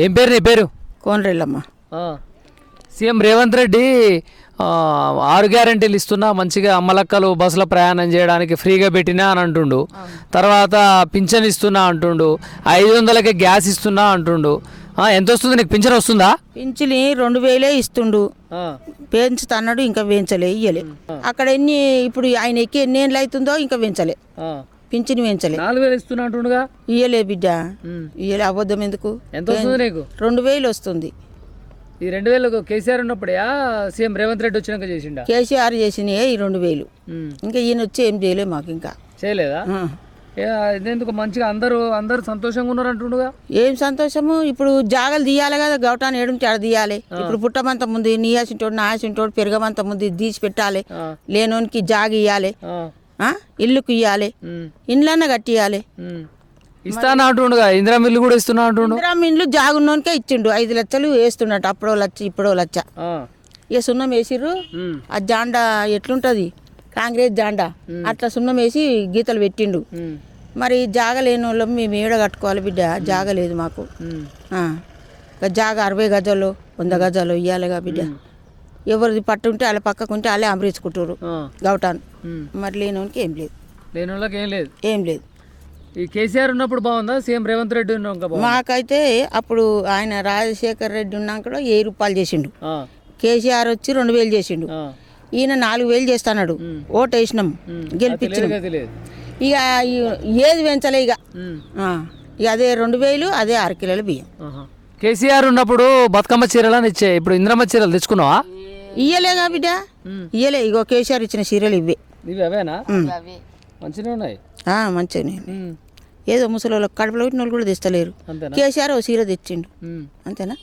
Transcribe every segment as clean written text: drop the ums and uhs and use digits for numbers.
ఏం పేరు నీ పేరు? కోనరెల్లమ్మ. సీఎం రేవంత్ రెడ్డి 6 గ్యారెంటీలు ఇస్తున్నా, మంచిగా అమ్మలక్కలు బస్సులో ప్రయాణం చేయడానికి ఫ్రీగా పెట్టినా అని అంటుండు. తర్వాత పింఛన్ ఇస్తున్నా అంటుండు, 500కే గ్యాస్ ఇస్తున్నా అంటుండు. ఎంత వస్తుంది నీకు? పింఛన్ వస్తుందా? పింఛని 2000 ఇస్తుండు, పెంచుతన్నాడు, ఇంకా పెంచలే, ఇయ్యలే. అక్కడ ఇప్పుడు ఆయన ఎక్కి ఎన్ని ఏళ్ళు అవుతుందో ఇంకా పెంచలే, పింఛని పెంచలే. 4000 ఇస్తున్నా అంటుండగా ఇయ్యలే బిడ్డ, ఇయ్యలే. అబద్ధం ఎందుకు? ఎంత వస్తుంది నీకు? 2000 వస్తుంది. ఈ 2000 కేసీఆర్ ఉన్నప్పుడే సీఎం రేవంత్ రెడ్డి వచ్చినాక చేసిండా? కేసీఆర్ చేసినాయే ఈ 2000. ఇంకా ఈయన వచ్చి ఏం చేయలే మాకు, ఇంకా చేయలేదా? ఇదెందుకు? మంచిగా అందరూ సంతోషంగా ఉన్నారు అంటుండగా. ఏం సంతోషము? ఇప్పుడు జాగలు తీయాలి కదా, గౌటాన్ని ఏడుంటే ఆడ తీయాలి. ఇప్పుడు పుట్టమంత ముందు నీయాసింటోడు నాయాసింటోడు పెరగమంత ముందు తీసి పెట్టాలి, లేనోనికి జాగ ఇయ్యాలి, ఇల్లుకు ఇయ్యాలి, ఇండ్లన్న కట్టియాలి. ఇస్తానా అంటుండగా. ఇందిరా మిల్లు కూడా ఇస్తున్నా అంటుండు. ఇందిరా మిల్లు జాగున్నోనికే ఇచ్చిండు, 5 లక్షలు వేస్తున్నట్టు. అప్పుడో లచ్చ ఇప్పుడో లచ్చ. ఇక సున్నం వేసిర్రు. ఆ జాండా ఎట్లుంటది, కాంగ్రెస్ జాండా అట్లా సున్నం వేసి గీతలు పెట్టిండు. మరి జాగ లేని వాళ్ళం మేము ఏడ కట్టుకోవాలి బిడ్డ? జాగ లేదు మాకు. జాగ 60 గజాలు 100 గజాలు ఇవ్వాలిగా బిడ్డ. ఎవరిది పట్టుంటే వాళ్ళ పక్కకుంటే వాళ్ళే అమరించుకుంటారు గౌటాను. మరి లేనోనికి ఏం లేదు, లేని వాళ్ళకి ఏం లేదు. ఈ కేసీఆర్ ఉన్నప్పుడు బాగుందా, సీఎం రేవంత్ రెడ్డి ఉన్నాక? మాకైతే అప్పుడు ఆయన రాజశేఖర్ రెడ్డి ఉన్నాక 1000 రూపాయలు చేసిండు, కేసీఆర్ వచ్చి 2000 చేసిండు, ఈయన 4000 చేస్తున్నాడు. ఓటు వేసినాం, గెలిపించినాం. ఇక ఏది పెంచలే. ఇక అదే 2000, అదే 6 కిలోల బియ్యం. కేసీఆర్ ఉన్నప్పుడు బతుకమ్మ చీరలని ఇచ్చే, ఇప్పుడు ఇంద్రమ్మ చీరలు తెచ్చుకున్నావా? ఇయ్యలేగా బిడ్డ, ఇయ్యలే. ఇగో కేసీఆర్ ఇచ్చిన చీరలు ఇవే. ఇవి అవేనా? మంచిగా ఉన్నాయి, మంచిగా. ఏదో ముసలి కడుపులో పెట్టిన వాళ్ళు కూడా తెస్తలేరు. కేసీఆర్ ఓ చీర తెచ్చిండు, అంతేనా?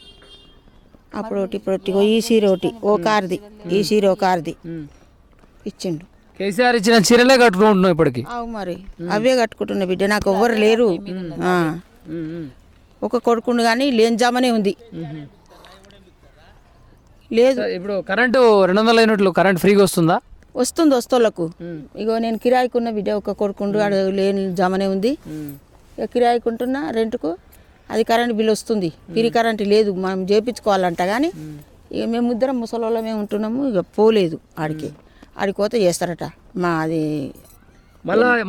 అప్పుడు ఒకటి ఇప్పుడు ఒకటి, ఈ చీర ఒకటి ఓ కార్ది, ఈ చీర ఓ కార్ది ఇచ్చిండు. కేసీఆర్ ఇచ్చిన చీరలే కట్టుకుంటున్నావు ఇప్పటికి? అవు మరి అవే కట్టుకుంటున్నా బిడ్డ, నాకు ఎవ్వరు లేరు. ఒక కొడుకుండు కానీ లేని జామనే ఉంది, లేదు. ఇప్పుడు కరెంటు 200 యూనిట్లు కరెంట్ ఫ్రీగా వస్తుందా? వస్తుంది వస్తోళ్ళకు. ఇగో నేను కిరాయికున్న బిడ్డ, ఒక కొడుకుండు, ఆడ లేని జమనే ఉంది. ఇక కిరాయికుంటున్నా రెంట్కు, అది కరెంట్ బిల్ వస్తుంది. పిరి కరెంట్ లేదు, మనం చేయించుకోవాలంట. కానీ ఇక మేము ఇద్దరం ముసలోళ్ళమే ఉంటున్నాము. ఇక పోలేదు ఆడికి పోతే చేస్తారట. మా అది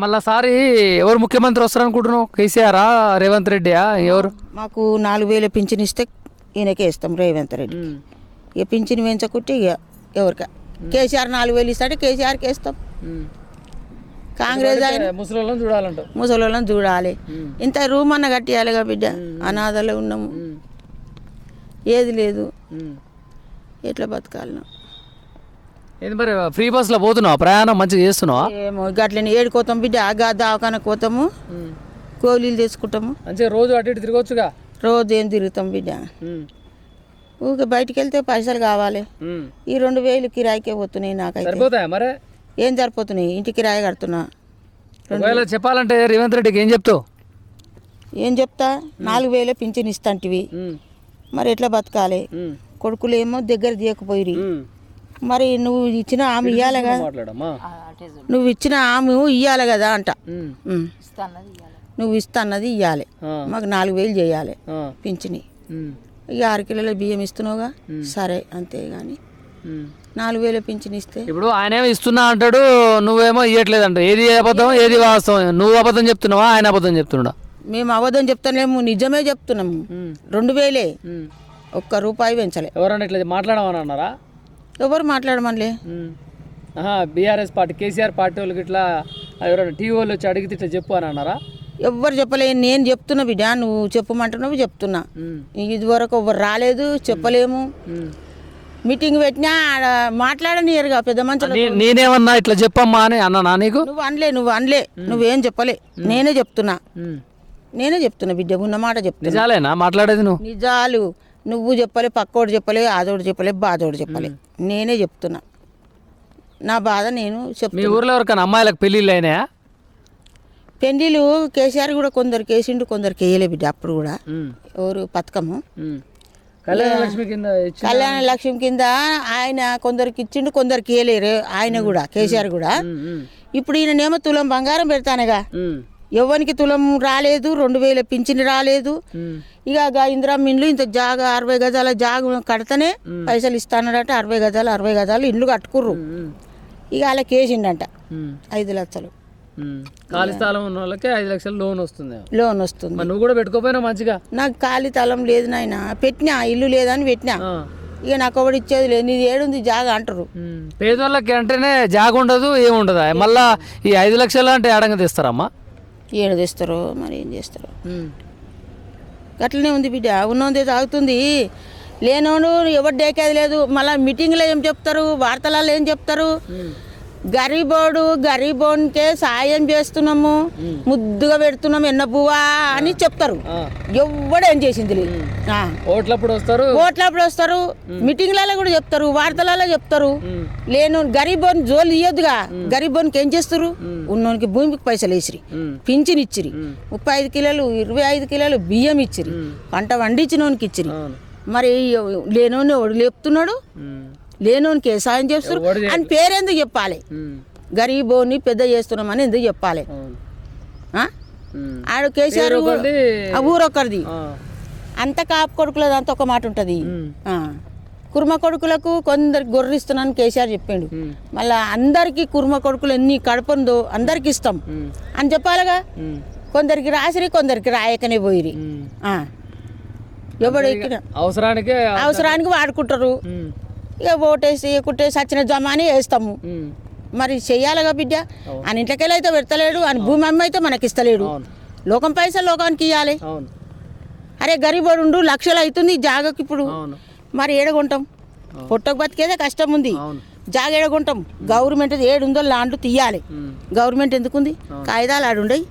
మళ్ళాసారి ఎవరు ముఖ్యమంత్రి వస్తారు అనుకుంటున్నావు? కేసీఆరా, రేవంత్ రెడ్డియా, ఎవరు? మాకు 4000 పింఛన్ ఇస్తే ఈయనకే ఇస్తాం, రేవంత్ రెడ్డి. ఇక పింఛన్ పెంచకుంటే ఇక ఎవరికా? కేసీఆర్ 4000 ఇస్తాడే కేసీఆర్కి వేస్తాం. కాంగ్రెస్ ముసలోళ్ళని చూడాలి, ఇంత రూమ్ అన్న కట్టియాలిగా బిడ్డ. అనాథలో ఉన్నాము, ఏది లేదు, ఎట్లా బతకాలను? మరి ఫ్రీ బస్సులో పోతున్నావా? ప్రయాణం మంచిగా చేస్తున్నావా? ఏమో అట్లని ఏడుకోతాం బిడ్డ, దవాఖానకు పోతాము, గోళీలు తెచ్చుకుంటాము. మంచిగా రోజు అటు ఇటు తిరగొచ్చుగా? రోజు ఏం తిరుగుతాం బిడ్డ, ఊరికే బయటికి వెళ్తే పైసలు కావాలి. ఈ 2000 కిరాయికే పోతున్నాయి. నాకైతే మరి ఏం సరిపోతున్నాయి, ఇంటి కిరాయి కడుతున్నా. చెప్పాలంటే రేవంత్ రెడ్డికి ఏం చెప్తావు? ఏం చెప్తా? 4000 పింఛన్ ఇస్తాంటివి, మరి ఎట్లా బతకాలి? కొడుకులు ఏమో దగ్గర తీయకపోయి, మరి నువ్వు ఇచ్చిన ఆమె ఇయ్యాలి కదా, నువ్వు ఇచ్చిన ఆమె ఇయ్యాలి కదా అంట. నువ్వు ఇస్తా అన్నది ఇయ్యాలి, మాకు 4000 చేయాలి పింఛని. ఇక 6 కిలోల బియ్యం ఇస్తున్నావుగా, సరే అంతే. కానీ 4000 పింఛన్ ఇస్తే ఇప్పుడు ఆయన ఇస్తున్నా అంటాడు, నువ్వేమో ఇవ్వట్లేదు అంట. ఏది అబద్ధం, ఏది వాస్తవం? నువ్వు అబద్ధం చెప్తున్నావా, ఆయన అబద్ధం చెప్తున్నాడా? మేము అబద్ధం చెప్తానేమో, నిజమే చెప్తున్నాము. 2000 ₹1 పెంచలే. ఎవరన్నా ఇట్లా మాట్లాడమని అన్నారా? ఎవరు మాట్లాడమనిలే. బీఆర్ఎస్ పార్టీ, కేసీఆర్ పార్టీ వాళ్ళకి ఇట్లా ఎవరైనా టీవీ వాళ్ళు వచ్చి అడిగితే ఇట్లా చెప్పు అని అన్నారా? ఎవ్వరు చెప్పలే. నేను చెప్తున్నా బిడ్డ, నువ్వు చెప్పమంటున్నావు చెప్తున్నా. ఇదివరకు ఎవ్వరు రాలేదు, చెప్పలేము. మీటింగ్ పెట్టినా మాట్లాడనియరుగా పెద్ద మంచి. నేనేమన్నా ఇట్లా చెప్పమ్మా అని అన్నా నీకు? నువ్వు అనలే, నువ్వేం చెప్పలే. నేనే చెప్తున్నా బిడ్డ, ఉన్న మాట చెప్తున్నా. నిజాలేనా మాట్లాడేది? నువ్వు నిజాలు నువ్వు చెప్పలే, పక్కోడు చెప్పలే, ఆదోడు చెప్పలే, బాదోడు చెప్పలే. నేనే చెప్తున్నా నా బాధ, నేను చెప్తున్నా. మీ ఊర్లో ఎవరికైనా అమ్మాయిలకు పెళ్ళిళ్ళు అయినాయా? పెళ్ళిళ్ళు కేసీఆర్ కూడా కొందరికి వేసిండు, కొందరికి వేయలే బిడ్డ. అప్పుడు కూడా ఎవరు పథకము కళ్యాణ లక్ష్మి కింద ఆయన కొందరికి ఇచ్చిండు, కొందరికి వేయలేరు. ఆయన కూడా కేసీఆర్ కూడా. ఇప్పుడు ఈయననేమో తులం బంగారం పెడతానగా, ఎవరికి తులం రాలేదు, 2000 పింఛన్ రాలేదు. ఇక ఇందిరా మిన్లు ఇంత జాగా 60 గజాల జాగా కడితేనే పైసలు ఇస్తానడట. 60 గజాలు ఇల్లు కట్టుకుర్రు. ఇక వాళ్ళకి వేసిండంట 5 లక్షలు. ఖాళీ స్థలం ఉన్న వాళ్ళకి 5 లక్షలు లోన్ వస్తుంది. లోన్ వస్తుంది. మరి నువ్వు కూడా పెట్టుకోపోయినా మంచిగా. నాకు ఖాళీ స్థలం లేదు నాయన, పెట్టినా ఇల్లు లేదని పెట్టినా. ఇక నాకు ఒకటి ఇచ్చేది లేదు, నీది ఏడుంది జాగా అంటారు. పేదోళ్ళకి అంటేనే జాగ ఉండదు, ఏముండదు. మళ్ళా ఈ 5 లక్షలు అంటే అడంగా తెస్తారమ్మా. ఏడు తెస్తారో మరి ఏం చేస్తారో. అట్లనే ఉంది బిడ్డ, ఉన్నది తాగుతుంది. లేనోడు ఎవరు డేకేది లేదు. మళ్ళీ మీటింగ్లో ఏం చెప్తారు, వార్తలలో ఏం చెప్తారు, గరీబోన్కే సాయం చేస్తున్నాము, ముద్దుగా పెడుతున్నాము ఎన్న పువ్వా అని చెప్తారు. ఎవడేం చేసింది లేదు. ఓట్లప్పుడు వస్తారు, మీటింగ్లలో కూడా చెప్తారు, వార్తలలో చెప్తారు. లేను గరీబోన్ జోలు ఇయ్యొద్దుగా. గరీబోన్కి ఏం చేస్తారు, ఉన్నోనికి భూమికి పైసలు వేసిరి, పింఛన్ ఇచ్చిరి, 35 కిలోలు 25 కిలోలు బియ్యం ఇచ్చిరి, పంట వండించినోనికి ఇచ్చిరి. మరి లేనోని ఎవడు లేపుతున్నాడు, లేనోనికి ఏ సాయం చేస్తారు అని పేరెందుకు చెప్పాలి? గరీబోని పెద్ద చేస్తున్నామని ఎందుకు చెప్పాలి? ఆడు కేసీఆర్ ఊరొక్కరిది, అంత కాపు కొడుకులది అంత ఒక మాట ఉంటుంది. కుర్మ కొడుకులకు కొందరికి గొర్రెస్తున్నాను కేసీఆర్ చెప్పిండు. మళ్ళా అందరికి కుర్మ కొడుకులు ఎన్ని కడుపుందో అందరికి ఇస్తాం అని చెప్పాలిగా. కొందరికి రాసిరి, కొందరికి రాయకనే పోయిరి. ఎవడు ఎక్కిన అవసరానికి వాడుకుంటారు. ఇక ఓటేసి కుట్టేసి వచ్చిన జమాని వేస్తాము. మరి చెయ్యాలిగా బిడ్డ. అని ఇంట్లోకెళ్ళి అయితే పెడతలేడు, అని భూమి అమ్మ అయితే మనకి ఇస్తలేడు. లోకం పైసలు లోకానికి ఇవ్వాలి. అరే గరీబోడు లక్షలు అవుతుంది జాగకి ఇప్పుడు. మరి ఏడగొంటాం, పొట్టకు బతికేదే కష్టం ఉంది. జాగ ఏడగొంటాం. గవర్నమెంట్ ఏడుందో లాండ్లు తీయాలి. గవర్నమెంట్ ఎందుకుంది, కాయిదాలు ఆడుండయి.